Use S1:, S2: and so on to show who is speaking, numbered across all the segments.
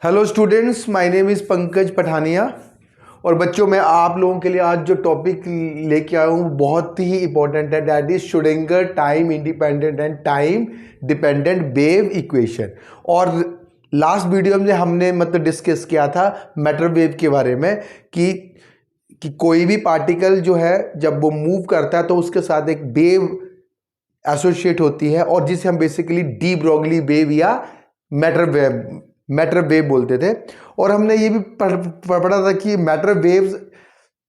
S1: Hello students, my name is Pankaj Pathania. और बच्चों, मैं आप लोगों के लिए आज जो टॉपिक लेके आया हूँ बहुत ही इंपॉर्टेंट है, that is Schrodinger time independent and time dependent wave equation. और लास्ट वीडियो में हमने डिस्कस किया था मैटर वेव के बारे में कि कोई भी पार्टिकल जो है जब वो मूव करता है तो उसके साथ एक वेव एसोसिएट होती है, और जिसे हम बेसिकली डी ब्रोगली वेव या मैटर वेव बोलते थे। और हमने ये भी पढ़ा था कि matter waves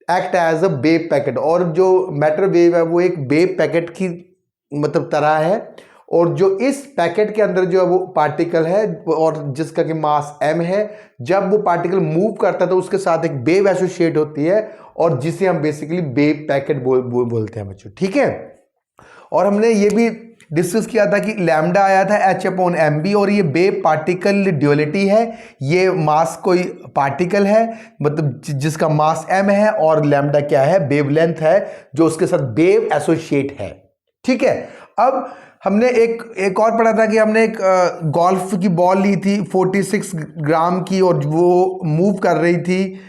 S1: act as a wave packet, और जो मैटर वेव है वो एक वेव पैकेट की तरह है। और जो इस पैकेट के अंदर जो है वो पार्टिकल है और जिसका कि मास m है, जब वो पार्टिकल मूव करता है तो उसके साथ एक वेव एसोसिएट होती है, और जिसे हम बेसिकली वेव पैकेट बोलते हैं बच्चों, ठीक है। और हमने ये भी डिस्कस किया था कि लैम्डा आया था H/mb, और ये वेव पार्टिकल ड्यूअलिटी है। ये मास कोई पार्टिकल है जिसका मास m है, और लैम्डा क्या है, वेवलेंथ है जो उसके साथ वेव एसोसिएट है, ठीक है। अब हमने एक और पढ़ा था कि हमने एक गोल्फ की बॉल ली थी 46 ग्राम की, और वो मूव कर रही थी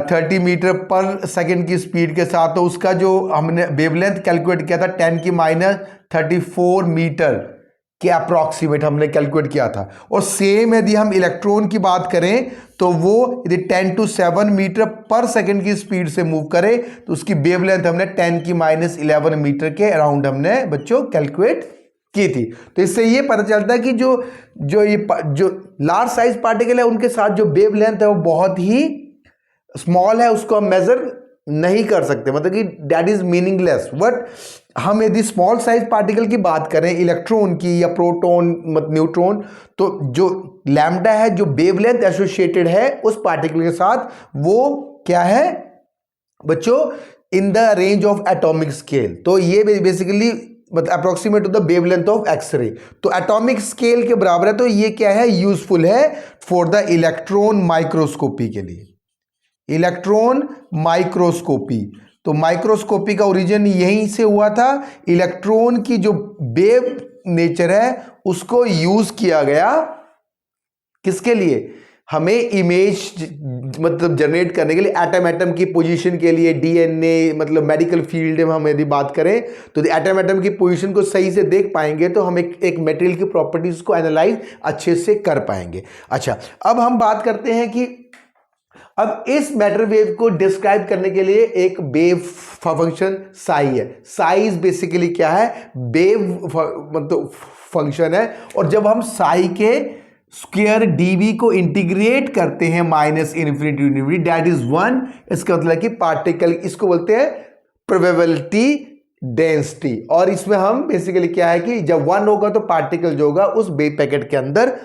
S1: 30 मीटर पर सेकेंड की स्पीड के साथ। तो उसका जो हमने वेवलेंथ कैलकुलेट किया था 10⁻34 मीटर के अप्रॉक्सीमेट हमने कैलकुलेट किया था। और सेम यदि हम इलेक्ट्रॉन की बात करें तो वो यदि 10⁻7 मीटर पर सेकेंड की स्पीड से मूव करे तो उसकी वेवलेंथ हमने 10⁻11 मीटर के अराउंड हमने बच्चों कैलकुलेट की थी। तो इससे ये पता चलता है कि जो लार्ज साइज पार्टिकल है उनके साथ जो वेवलेंथ है वो बहुत ही स्मॉल है, उसको हम मेजर नहीं कर सकते, कि दैट इज मीनिंगलेस। बट हम यदि स्मॉल साइज पार्टिकल की बात करें, इलेक्ट्रॉन की या प्रोटॉन न्यूट्रॉन, तो जो लैम्डा है जो वेवलेंथ एसोसिएटेड है उस पार्टिकल के साथ, वो क्या है बच्चों, in the range of atomic scale. तो ये basically approximate to the wavelength of X-ray, तो एटॉमिक स्केल के बराबर है। तो ये क्या है, यूजफुल है फॉर द इलेक्ट्रॉन माइक्रोस्कोपी के लिए, इलेक्ट्रॉन माइक्रोस्कोपी। तो माइक्रोस्कोपी का ओरिजिन यहीं से हुआ था। इलेक्ट्रॉन की जो वेव नेचर है उसको यूज किया गया किसके लिए, हमें इमेज जनरेट करने के लिए, एटम की पोजीशन के लिए, डीएनए मेडिकल फील्ड में हम यदि बात करें तो एटम की पोजीशन को सही से देख पाएंगे तो हम एक मटेरियल की प्रॉपर्टीज को एनालाइज अच्छे से कर पाएंगे। अच्छा, अब हम बात करते हैं कि अब इस मैटर वेव को डिस्क्राइब करने के लिए एक वेव फंक्शन साई है। साई बेसिकली क्या है, वेव फंक्शन है। और जब हम साई के स्क्वायर डीवी को इंटीग्रेट करते हैं -∞ टू ∞, दैट इज 1, इसका मतलब कि पार्टिकल, इसको बोलते हैं प्रोबेबिलिटी डेंसिटी। और इसमें हम बेसिकली क्या है कि जब 1 होगा तो पार्टिकल जो होगा उस वेव पैकेट के अंदर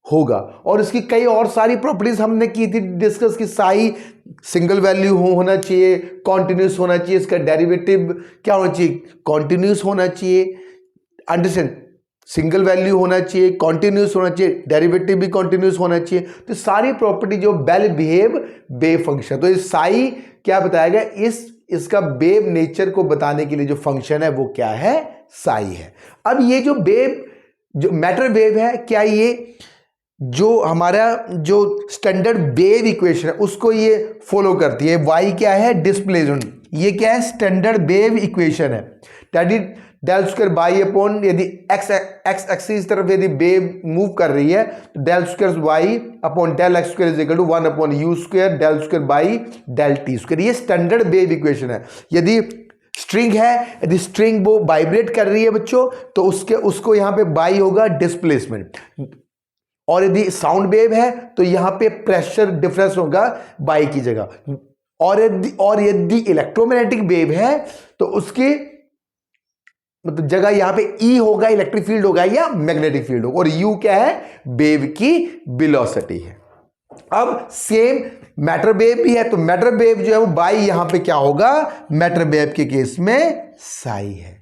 S1: होगा। और इसकी कई और सारी प्रॉपर्टीज हमने की थी डिस्कस, कि साई सिंगल वैल्यू होना चाहिए, कॉन्टिन्यूस होना चाहिए, इसका डेरिवेटिव क्या होना चाहिए, कॉन्टिन्यूस होना चाहिए, अंडरस्टैंड, सिंगल वैल्यू होना चाहिए, कॉन्टिन्यूस होना चाहिए, डेरिवेटिव भी कॉन्टिन्यूस होना चाहिए। तो सारी प्रॉपर्टी जो वेल बिहेव वेव फंक्शन, तो इस साई क्या बताया गया, इसका वेव नेचर को बताने के लिए जो फंक्शन है वो क्या है, साई है। अब ये जो वेव, जो मैटर वेव है, क्या ये जो हमारा जो स्टैंडर्ड वेव इक्वेशन है उसको ये फॉलो करती है। y क्या है, डिस्प्लेसमेंट, ये क्या है, स्टैंडर्ड वेव इक्वेशन है। That is del square by upon, यदि x एक्सिस तरफ यदि वेव मूव कर रही है तो del square y upon del x square is equal to 1 upon u square del square by del t square. ये standard wave equation है। यदि स्ट्रिंग है, यदि स्ट्रिंग वो वाइब्रेट कर रही है बच्चों, तो उसको यहां पे बाई होगा डिस्प्लेसमेंट। और यदि साउंड वेव है तो यहां पे प्रेशर डिफरेंस होगा बाई की जगह। और यदि इलेक्ट्रोमैग्नेटिक वेव है तो उसकी जगह यहां पे ई होगा, इलेक्ट्रिक फील्ड होगा या मैग्नेटिक फील्ड होगा, और यू क्या है, वेव की वेलोसिटी है। अब सेम मैटर वेव भी है, तो मैटर वेव जो है वो बाई यहां पे क्या होगा, मैटर वेव के केस में साई है,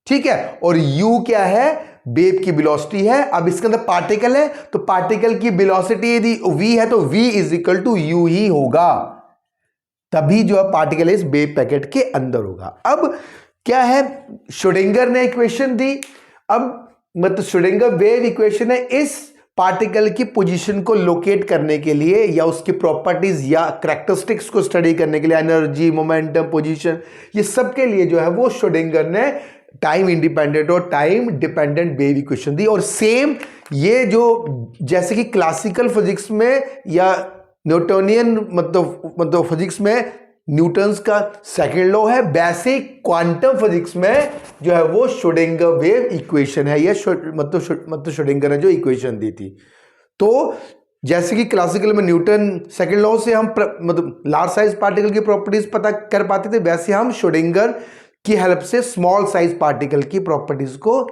S1: ठीक है। और u क्या है, वेव की वेलोसिटी है। अब इसके अंदर पार्टिकल है तो पार्टिकल की वेलोसिटी यदि v है तो v is equal to u ही होगा, तभी जो है पार्टिकल इस वेव पैकेट के अंदर होगा। अब क्या है, श्रोडिंगर ने इक्वेशन दी। अब श्रोडिंगर वेव इक्वेशन है, इस पार्टिकल की पोजीशन को लोकेट करने के लिए या उसकी प्रॉपर्टीज या करैक्टरिस्टिक्स को स्टडी करने के लिए, एनर्जी, मोमेंटम, पोजीशन, ये सब के लिए जो है वो श्रोडिंगर ने टाइम इंडिपेंडेंट और टाइम डिपेंडेंट वेव इक्वेशन दी। और सेम ये जो जैसे कि क्लासिकल फिजिक्स में या न्यूटोनियन मतलब फिजिक्स में न्यूटन्स का सेकंड लॉ है, वैसे क्वांटम फिजिक्स में जो है वो श्रोडिंगर वेव इक्वेशन है, ये मतलब श्रोडिंगर ने जो इक्वेशन दी थी। तो जैसे कि क्लासिकल में न्यूटन सेकंड लॉ से हम मतलब लार्ज साइज पार्टिकल की प्रॉपर्टीज पता कर पाते थे, वैसे हम श्रोडिंगर की हेल्प से स्मॉल साइज पार्टिकल की प्रॉपर्टीज को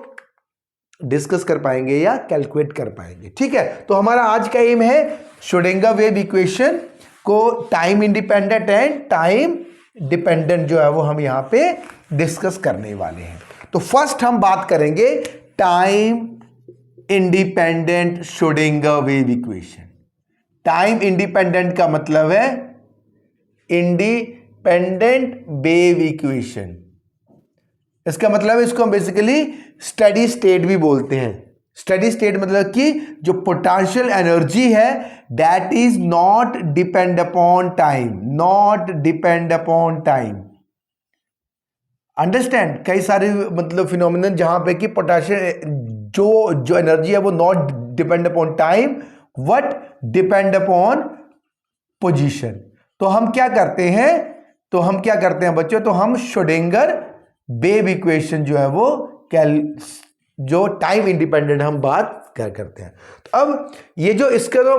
S1: डिस्कस कर पाएंगे या कैलकुलेट कर पाएंगे। ठीक है, तो हमारा आज का एम है श्रोडिंगर वेव इक्वेशन को time independent and time dependent जो है वो हम यहां पे डिस्कस करने वाले हैं। तो फर्स्ट हम बात करेंगे time independent Schrodinger wave equation. Time independent का मतलब है इंडिपेंडेंट वेव इक्वेशन। इसका मतलब है, इसको हम बेसिकली स्टेडी स्टेट भी बोलते हैं। स्टेडी स्टेट मतलब कि जो पोटेंशियल एनर्जी है that is not depend upon time, not depend upon time. Understand, कई सारे मतलब फिनोमिनन जहां पे कि पोटेंशियल जो एनर्जी है वो not depend upon time but depend upon position. तो हम क्या करते हैं बच्चों, तो हम श्रोडिंगर वेव इक्वेशन जो है वो जो टाइम इंडिपेंडेंट हम बात करते हैं। तो अब ये जो इसका तो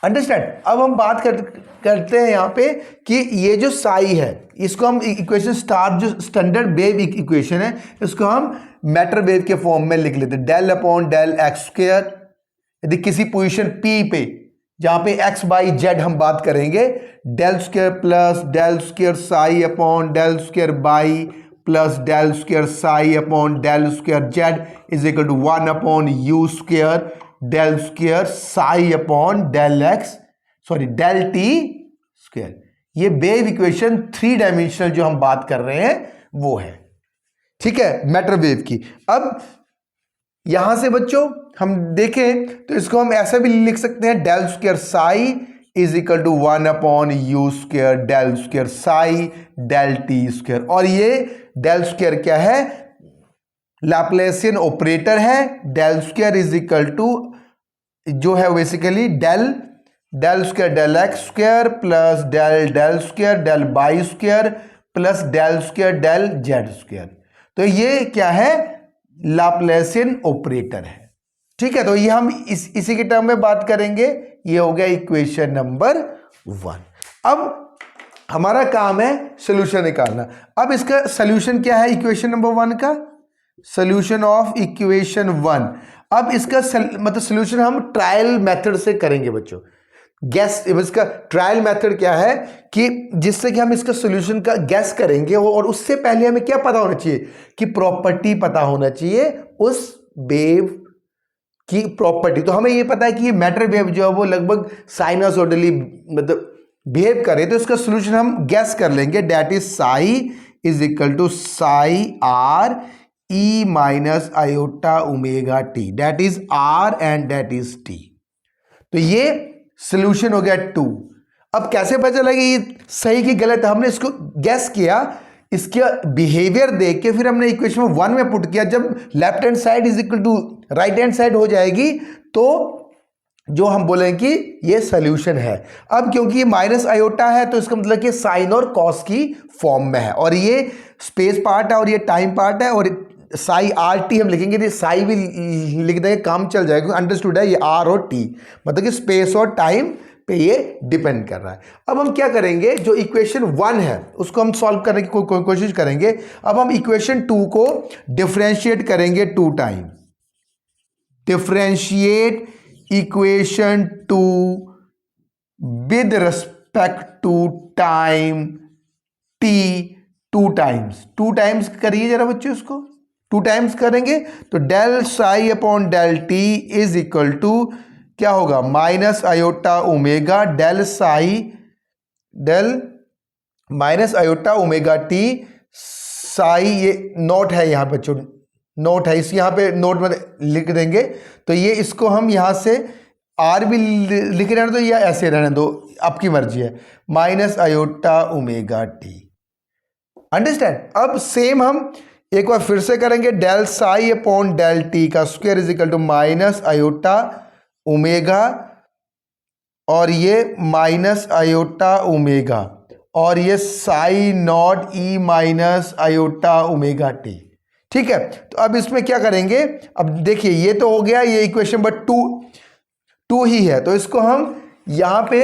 S1: अंडरस्टैंड, अब हम बात करते हैं यहां पे कि ये जो साई है इसको हम इक्वेशन स्टार जो स्टैंडर्ड वेव इक्वेशन है इसको हम मैटर वेव के फॉर्म में लिख लेते हैं, del upon del X square. यदि किसी पोजीशन पी पे जहां पे एक्स बाई जेड हम बात करेंगे, del square plus del square psi upon del square by plus del square psi upon del square Z is equal to 1 upon you square del square psi upon del T square. ये wave equation 3 dimensional जो हम बात कर रहे हैं वो है। ठीक है, मैटर वेव की। अब यहां से बच्चों हम देखें तो इसको हम ऐसा भी लिख सकते हैं, del square psi is equal to 1 upon you square del square psi del T square. और ये डेल स्क्वायर क्या है, लैप्लासियन ऑपरेटर है। Del square is equal to जो है basically del square del X square plus del square del by square plus del square del Z square. तो ये क्या है, लैप्लासियन ऑपरेटर है। ठीक है, तो ये हम इसी के टर्म में बात करेंगे। ये हो गया इक्वेशन नंबर 1। अब हमारा काम है सोल्यूशन निकालना। अब इसका सोल्यूशन क्या है इक्वेशन नंबर 1 का, सोल्यूशन ऑफ इक्वेशन 1। अब इसका मतलब सोल्यूशन हम ट्रायल मेथड से करेंगे बच्चों। गैस, इसका ट्रायल मेथड क्या है कि जिससे कि हम इसका सोल्यूशन का गैस करेंगे, और उससे पहले हमें क्या पता होना चाहिए कि प्रॉपर्टी पता होना चाहिए उस वेव की प्रॉपर्टी। तो हमें ये पता है कि ये मैटर वेव जो है वो लगभग साइनसोइडली मतलब बिहेव करे, तो इसका सोल्यूशन हम गैस कर लेंगे, that is psi is equal to psi R E minus iota omega T, that is R and that is T. तो ये सोल्यूशन हो गया 2। अब कैसे पता चला कि ये सही कि गलत, हमने इसको गैस किया, इसका बिहेवियर देख के फिर हमने इक्वेशन 1 में पुट किया। जब left hand side is equal to right hand side हो जाएगी तो जो हम बोलेंगे कि ये सोल्यूशन है। अब क्योंकि ये माइनस आयोटा है तो इसका मतलब कि साइन और कॉस की फॉर्म में है, और ये स्पेस पार्ट है और ये टाइम पार्ट है, और साई आर टी हम लिखेंगे, तो साई भी लिख देंगे, काम चल जाएगा। अंडरस्टूड है, ये आर और टी मतलब कि स्पेस और टाइम पे ये डिपेंड कर रहा है। अब हम क्या करेंगे, जो इक्वेशन 1 है उसको हम सॉल्व करने की कोशिश करेंगे। अब हम इक्वेशन 2 को डिफरेंशिएट करेंगे 2 time. Differentiate equation 2 with respect to time t 2 times करिए जरा बच्चे, उसको 2 टाइम्स करेंगे तो del psi upon del T is equal to क्या होगा, minus iota omega del psi del minus iota omega T psi, ये नॉट है यहाँ बच्चों, नोट है, इस यहाँ पे नोट में लिख देंगे। तो ये इसको हम यहाँ से आर भी लिख रहने दो या ऐसे रहने दो, आपकी मर्जी है, minus iota omega t. Understand. अब सेम हम एक बार फिर से करेंगे, del psi upon del t का square is equal to minus iota omega, और ये माइनस आयोटा ओमेगा, और ये साई नॉट ई माइनस आयोटा ओमेगा टी। ठीक है, तो अब इसमें क्या करेंगे, अब देखिए ये तो हो गया, ये इक्वेशन नंबर टू ही है, तो इसको हम यहां पे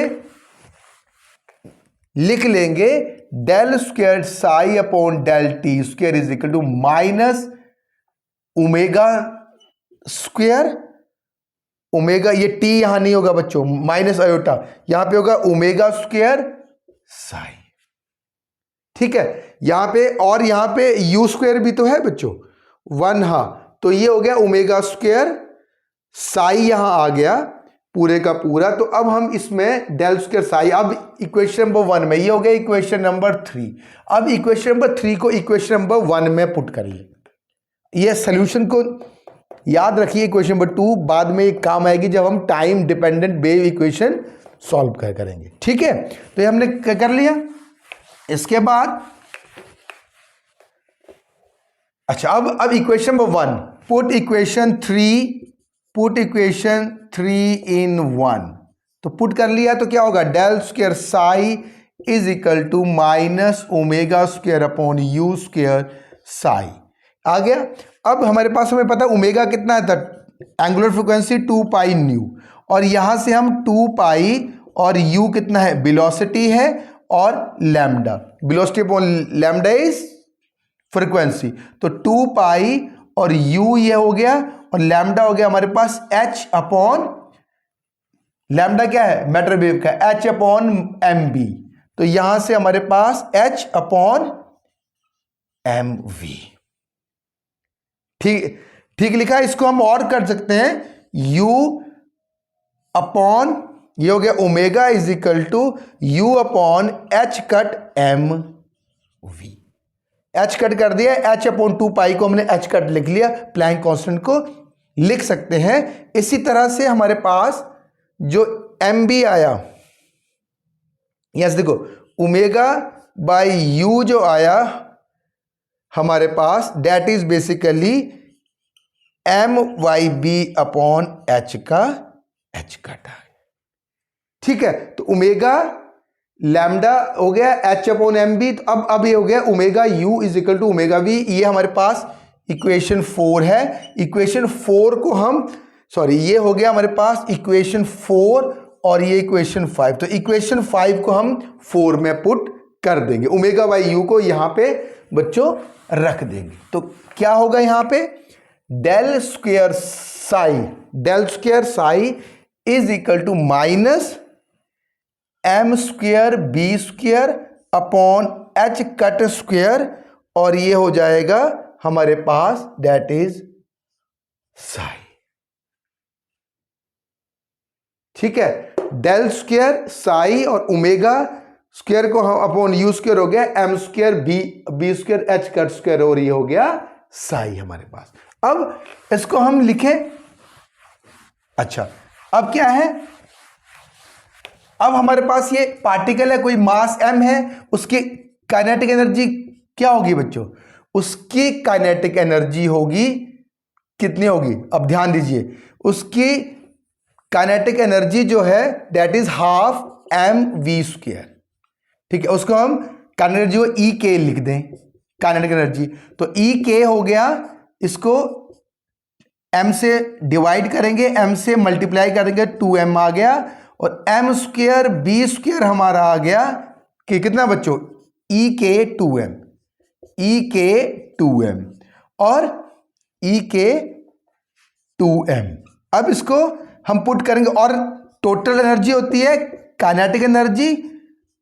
S1: लिख लेंगे, del square psi upon del T square is equal to minus omega square, omega, ये टी यहां नहीं होगा बच्चों, माइनस आयोटा, यहां पे होगा ओमेगा स्क्वायर साई। ठीक है, यहां पे, और यहां पे यू स्क्वायर भी तो है बच्चों, 1, हाँ, तो ये हो गया ओमेगा स्क्वायर साई, यहां आ गया पूरे का पूरा। तो अब हम इसमें डेल स्क्वायर साई, अब इक्वेशन नंबर 1 में, ये हो गया इक्वेशन नंबर 3। अब इक्वेशन नंबर 3 को इक्वेशन नंबर 1 में पुट करिए। ये सोल्यूशन को याद रखिए, इक्वेशन नंबर 2 बाद में एक काम आएगी जब हम time dependent wave equation solve करेंगे। ठीक है, तो ये हमने कर लिया। इसके बाद अच्छा, अब equation number 1, put equation 3 in 1, तो पुट कर लिया तो क्या होगा, del square psi is equal to minus omega square upon you square psi आ गया। अब हमारे पास, हमें पता ओमेगा कितना है, एंगुलर फ्रीक्वेंसी 2 पाई न्यू, और यहां से हम 2 पाई, और u कितना है, वेलोसिटी है, और lambda, velocity upon lambda is frequency, तो 2 पाई और u ये हो गया, और लैम्डा हो गया हमारे पास h अपॉन, लैम्डा क्या है, मैटर वेव का, h अपॉन एम बी, तो यहां से हमारे पास h अपॉन एम वी। ठीक ठीक लिखा है, इसको हम और कर सकते हैं, u अपॉन, ये हो गया omega is equal to U upon H cut M V, H cut कर दिया, एच अपॉन 2 पाई को हमने एच कट लिख लिया, प्लैंक कांस्टेंट को लिख सकते हैं। इसी तरह से हमारे पास जो एम बी आया, यस देखो, ओमेगा बाई यू जो आया हमारे पास, that is basically m y b upon h का एच कट। ठीक है, तो ओमेगा लैम्डा हो गया एच अपॉन एम बी, तो अब ये हो गया omega U is equal to omega V, ये हमारे पास इक्वेशन 4 है। इक्वेशन 4 को हम, सॉरी, ये हो गया हमारे पास इक्वेशन 4, और ये इक्वेशन 5, तो इक्वेशन 5 को हम 4 में पुट कर देंगे, ओमेगा बाई यू को यहां पे बच्चों रख देंगे। तो क्या होगा यहां पे, del square psi is equal to minus M square B square upon H cut square, और ये हो जाएगा हमारे पास दैट इज साई। ठीक है, डेल स्क्वायर साई और ओमेगा स्क्वायर को हम अपॉन यू स्क्वायर हो गया, M square B square H cut square, और ये हो गया साई हमारे पास। अब इसको हम लिखें, अच्छा अब क्या है, अब हमारे पास ये पार्टिकल है, कोई मास m है, उसकी काइनेटिक एनर्जी क्या होगी बच्चों, उसकी काइनेटिक एनर्जी होगी, कितनी होगी, अब ध्यान दीजिए, उसकी काइनेटिक एनर्जी जो है that is half M V square. ठीक है, उसको हम काइनेटिक एनर्जी को ई के लिख दें, काइनेटिक एनर्जी, तो ई के हो गया, इसको m से डिवाइड करेंगे, m से मल्टीप्लाई करेंगे, 2m आ गया, और एम स्क्वायर बी स्क्वायर हमारा आ गया कि कितना बच्चों, ई के 2m और ई के 2m। अब इसको हम पुट करेंगे, और टोटल एनर्जी होती है kinetic energy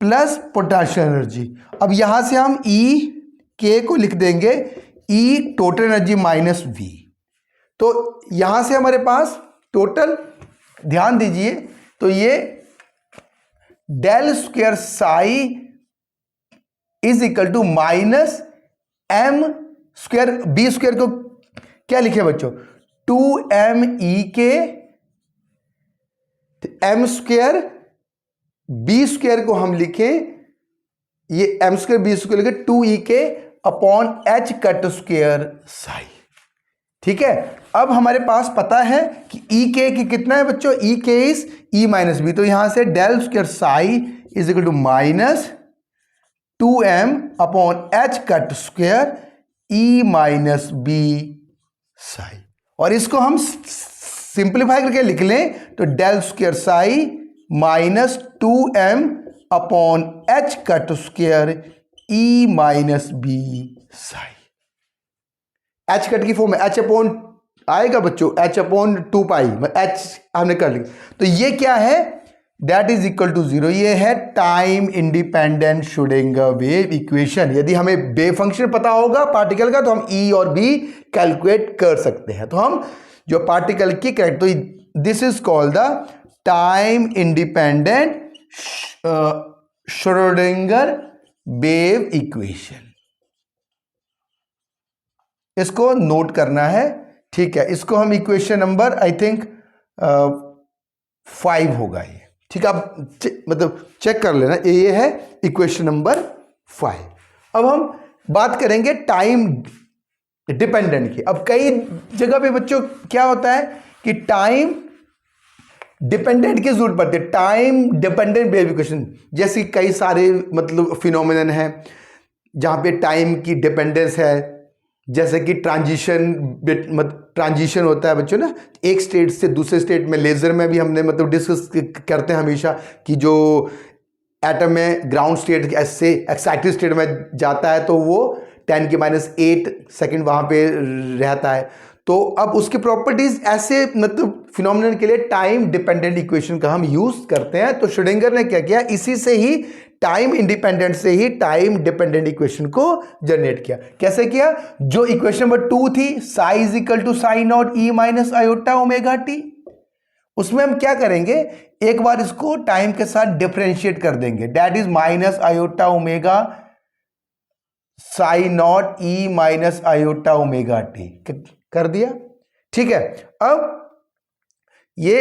S1: plus potential energy. अब यहां से हम ई के को लिख देंगे, ई टोटल एनर्जी माइनस वी, तो यहां से हमारे पास टोटल, ध्यान दीजिए, तो ये del square psi is equal to minus M square B square को क्या लिखे बच्चों, 2m(e)k m square b square को हम लिखें, ये m स्क्वायर b स्क्वायर लिखे 2e(k) upon h cut square Sai. ठीक है, अब हमारे पास पता है कि e(k) की कितना है बच्चों, e(k) is e minus B, तो यहां से del square psi is equal to minus 2m upon h cut square e minus B psi. और इसको हम सिंप्लीफाई करके लिख लें तो del square psi minus 2m upon h cut square e minus B psi. h cut की form में h upon आएगा बच्चों, h अपॉन 2 पाई, h हमने कर लिया, तो ये क्या है, दैट इज इक्वल टू 0। ये है time independent Schrodinger wave equation. यदि हमें वेव फंक्शन पता होगा पार्टिकल का तो हम ई और बी कैलकुलेट कर सकते हैं। तो हम जो पार्टिकल की करेक्ट, तो this is called the time independent Schrodinger wave equation. इसको नोट करना है, ठीक है। इसको हम इक्वेशन नंबर आई थिंक 5 होगा ये, ठीक है। आप मतलब चेक कर लेना, ये है इक्वेशन नंबर 5। अब हम बात करेंगे टाइम डिपेंडेंट की। अब कई जगह पे बच्चों क्या होता है कि टाइम डिपेंडेंट की जरूरत पड़ती है, टाइम डिपेंडेंट वेव इक्वेशन। जैसे कई सारे मतलब फिनोमिनन है जहां पे टाइम की डिपेंडेंस है, जैसे कि ट्रांजिशन होता है बच्चों ना, एक स्टेट से दूसरे स्टेट में। लेजर में भी हमने मतलब डिस्कस करते हैं हमेशा कि जो एटम में ग्राउंड स्टेट से एक्साइटेड स्टेट में जाता है तो वो 10⁻⁸ सेकंड वहां पे रहता है। तो अब उसकी प्रॉपर्टीज ऐसे मतलब फिनोमिनन के लिए टाइम डिपेंडेंट इक्वेशन का हम यूज करते हैं। तो श्रोडिंगर ने क्या किया, इसी से ही टाइम इंडिपेंडेंट से ही टाइम डिपेंडेंट इक्वेशन को जनरेट किया। कैसे किया, जो इक्वेशन नंबर 2 थी psi is equal to psi naught E minus iota omega T, उसमें हम क्या करेंगे, एक बार इसको टाइम के साथ डिफरेंशिएट कर देंगे, that is minus iota omega Sai naught E minus iota omega T कर दिया। ठीक है,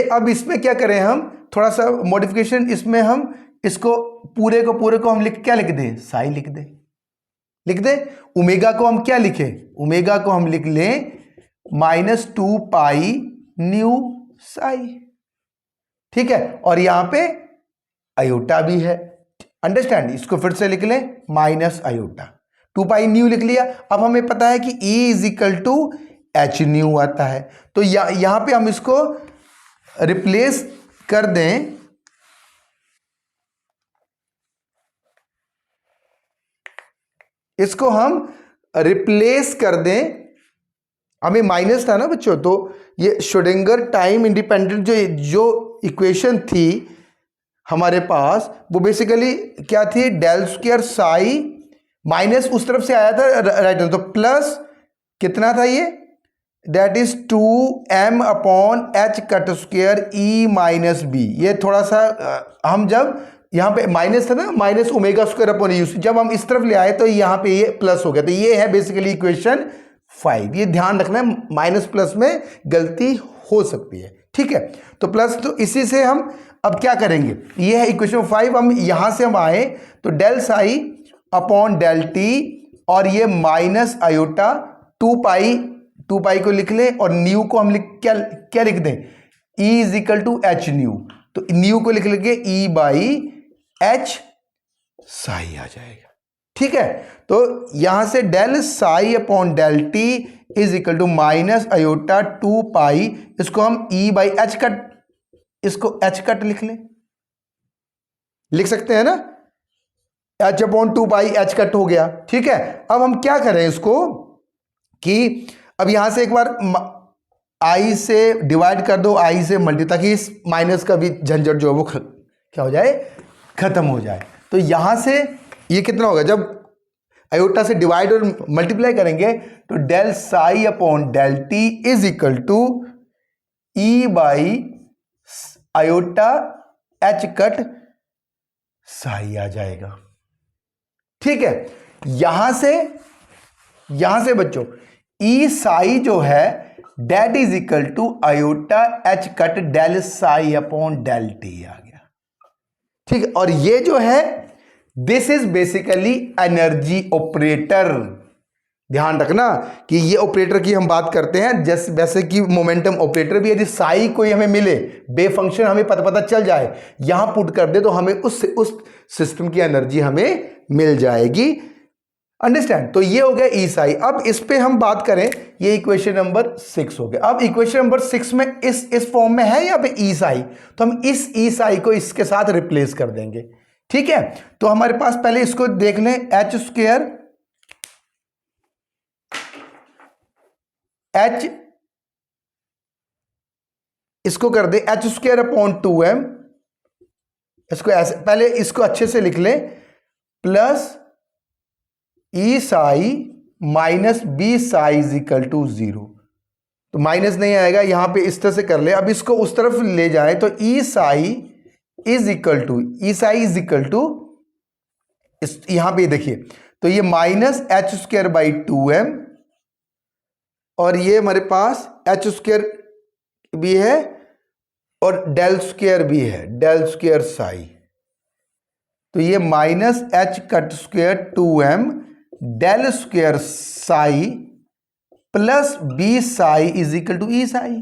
S1: अब इसमें क्या करें, हम थोड़ा सा मॉडिफिकेशन, इसमें हम इसको पूरे को हम क्या लिख दें, साई लिख दें। ओमेगा को हम क्या लिखें, ओमेगा को हम लिख लें -2 पाई न्यू साई। ठीक है, और यहां पे आयोटा भी है, अंडरस्टैंड। इसको फिर से लिख लें माइनस आयोटा, 2 पाई न्यू लिख लिया। अब हमें पता है कि E is equal to H nu आता है, तो यहां पे हम इसको रिप्लेस कर दें, इसको हम रिप्लेस कर दें, हमें माइनस था ना बच्चों, तो ये श्रोडिंगर टाइम इंडिपेंडेंट जो इक्वेशन थी हमारे पास, वो बेसिकली क्या थी, डेल स्क्वायर साई माइनस उस तरफ से आया था राइट, तो प्लस कितना था ये, that is 2m upon h cut square e minus B. ये थोड़ा सा हम जब यहाँ पे माइनस था ना, minus omega square upon you, जब हम इस तरफ ले आए तो यहाँ पे ये प्लस हो गया। तो ये है बेसिकली इक्वेशन 5। ये ध्यान रखना है, माइनस प्लस में गलती हो सकती है। ठीक है, तो प्लस, तो इसी से हम अब क्या करेंगे, ये है इक्वेशन 5। हम यहां से हम आए तो del psi upon del T, और ये माइनस आयोटा 2 पाई को लिख ले, और न्यू को हम क्या लिख दें, E is equal to H nu, तो न्यू को लिख लेंगे E बाई एच साई आ जाएगा। ठीक है, तो यहां से del psi upon del T is equal to minus iota 2 pi, इसको हम E बाई एच कट, इसको एच कट लिख सकते हैं ना, H upon 2 pi H cut हो गया। ठीक है, अब हम क्या करें इसको कि अब यहां से एक बार आई से डिवाइड कर दो, आई से मल्टी, ताकि इस माइनस का भी झंझट जो है वो क्या हो जाए, खत्म हो जाए। तो यहां से ये कितना होगा, जब आयोटा से डिवाइड और मल्टीप्लाई करेंगे तो del psi upon del T is equal to e by iota h cut psi आ जाएगा। ठीक है, यहां से बच्चों ई साई जो है that is equal to iota h cut del psi upon del t आ गया, ठीक है। और ये जो है this is basically energy operator. ध्यान रखना कि ये ऑपरेटर की हम बात करते हैं जैसे वैसे कि मोमेंटम ऑपरेटर भी, यदि साई कोई हमें मिले, बे फंक्शन हमें पता चल जाए, यहां पुट कर दे तो हमें उस सिस्टम की एनर्जी हमें मिल जाएगी। अंडरस्टैंड। तो ये हो गया ई साई। अब इस पे हम बात करें, ये इक्वेशन नंबर 6 हो गया। अब इक्वेशन नंबर 6 में इस फॉर्म में है यहाँ पे ई साई, तो हम इस ई साई को इसके साथ रिप्लेस कर देंगे, ठीक है। तो हमारे पास पहले इसको देख लें, एच स्क्वायर एच, इसको कर दे एच स्क्वायर अपॉन 2m, इसको ऐसे पहले इसको अच्छे से लिख लें, plus E psi minus B psi is equal to 0। तो माइनस नहीं आएगा, यहां पे इस तरह से कर ले। अब इसको उस तरफ ले जाए तो e psi is equal to, e psi is equal to, यहां पे देखिए, तो ये minus H square by 2m, और ये हमारे पास एच स्क्वायर भी है और डेल स्क्वायर भी है, डेल स्क्वायर साई। तो ये minus H cut square 2m del square psi plus b psi is equal to e psi,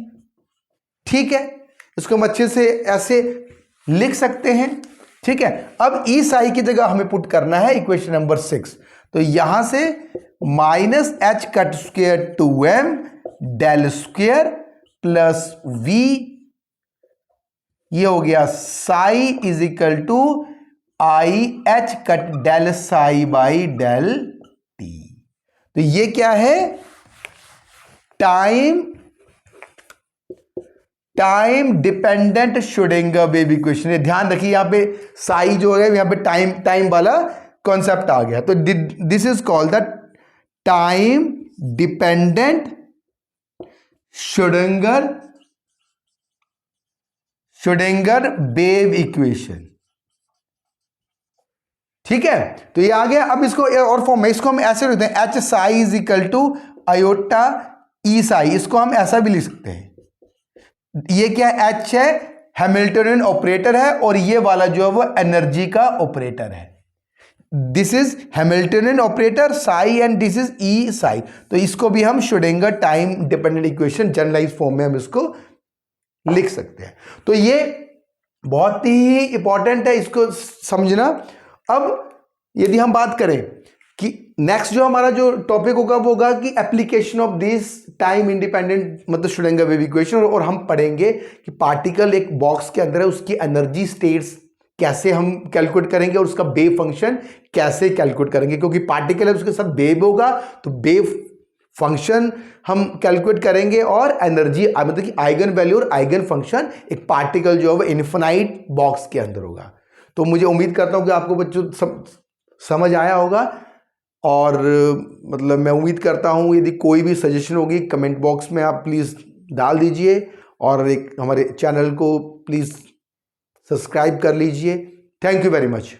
S1: ठीक है। इसको हम अच्छे से ऐसे लिख सकते हैं, ठीक है। अब ई साई की जगह हमें पुट करना है इक्वेशन नंबर 6, तो यहां से minus H cut square 2m del square plus V, ये हो गया psi is equal to I H cut del psi by del T. तो ये क्या है, time dependent Schrodinger wave equation है। ध्यान रखिए यहां पे साई जो है यहां पे टाइम वाला कॉन्सेप्ट आ गया, तो this is called the time dependent Schrodinger wave equation, ठीक है। तो ये आ गया। अब इसको और फॉर्म में इसको हम ऐसे लिखते हैं, h psi is equal to iota e psi, इसको हम ऐसा भी लिख सकते हैं। ये क्या एच है, हैमिल्टनियन ऑपरेटर है, और ये वाला जो है वो एनर्जी का ऑपरेटर है। This is Hamiltonian operator psi and this is e psi. तो इसको भी हम Schrödinger time dependent equation generalise form में हम इसको लिख सकते हैं। तो ये बहुत ही इंपॉर्टेंट है इसको समझना। अब यदि हम बात करें कि नेक्स्ट जो हमारा जो टॉपिक होगा वो होगा कि application of this time independent मतलब श्रोडिंगर वेव इक्वेशन, और हम पढ़ेंगे कि पार्टिकल एक बॉक्स के अंदर है, उसकी एनर्जी स्टेट्स कैसे हम कैलकुलेट करेंगे और उसका वेव फंक्शन कैसे कैलकुलेट करेंगे, क्योंकि पार्टिकल है उसके साथ वेव होगा, तो वेव फंक्शन हम कैलकुलेट करेंगे और एनर्जी मतलब कि आइगन वैल्यू और आइगन फंक्शन एक पार्टिकल जो है वो इन्फिनाइट बॉक्स के अंदर होगा। तो मुझे उम्मीद करता हूं कि आपको बच्चों समझ आया होगा, और मतलब मैं उम्मीद करता हूं यदि कोई भी सजेशन होगी कमेंट बॉक्स में आप प्लीज़ डाल दीजिए, और एक हमारे चैनल को प्लीज़ सब्सक्राइब कर लीजिए। Thank you very much.